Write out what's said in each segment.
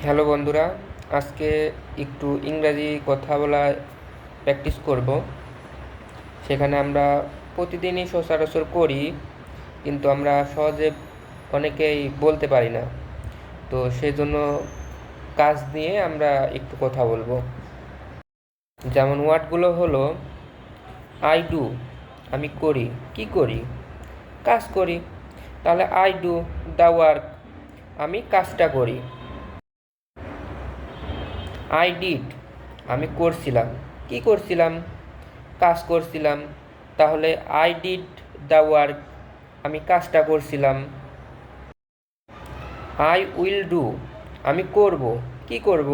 Hello বন্ধুরা, আজকে একটু ইংরাজি কথা বলা প্র্যাকটিস করব। সেখানে আমরা প্রতিদিনই সচরাচর করি, কিন্তু আমরা সহজে অনেকেই বলতে পারি না। তো সেজন্য কাজ নিয়ে আমরা একটু কথা বলবো। যেমন ওয়ার্ডগুলো হলো আই ডু, আমি করি। কি করি? কাজ করি। তাহলে আই ডু দ্য ওয়ার্ক, আমি কাজটা করি। আই ডিড, আমি করছিলাম। কি করছিলাম? কাজ করছিলাম। তাহলে আই ডিড দ্য ওয়ার্ক, আমি কাজটা করছিলাম। আই উইল ডু, আমি করব। কি করব?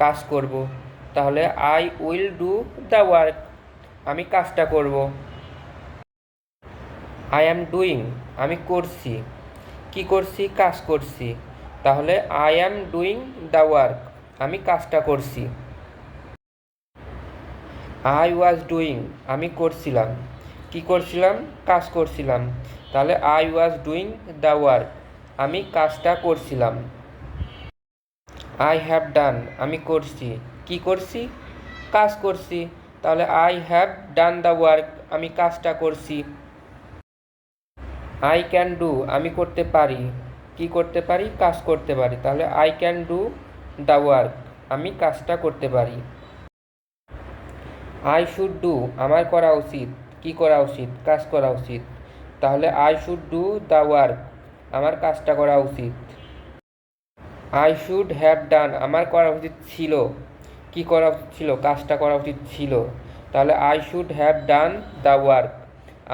কাজ করব। তাহলে I will do the work, আমি কাজটা করব। আই অ্যাম ডুইং, আমি করছি। কি করছি? কাজ করছি। তাহলে I am doing the work, আমি কাজটা করছি। আই ওয়াজ ডুইং, আমি করছিলাম। কি করছিলাম? কাজ করছিলাম। তাহলে I was doing the work, আমি কাজটা করছিলাম। আই হ্যাভ ডান, আমি করছি। কি করছি? কাজ করছি। তাহলে I have done the work, আমি কাজটা করছি। আই ক্যান ডু, আমি করতে পারি। কি করতে পারি? কাজ করতে পারি। তাহলে I can do the work, আমি কাজটা করতে পারি। আই শুড ডু, আমার করা উচিত। কি করা উচিত? কাজ করা উচিত। তাহলে I should do the work, আমার কাজটা করা উচিত। আই শুড হ্যাভ ডান, আমার করা উচিত ছিল। কি করা উচিত ছিল? কাজটা করা উচিত ছিল। তাহলে I should have done the work,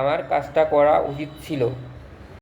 আমার কাজটা করা উচিত ছিল।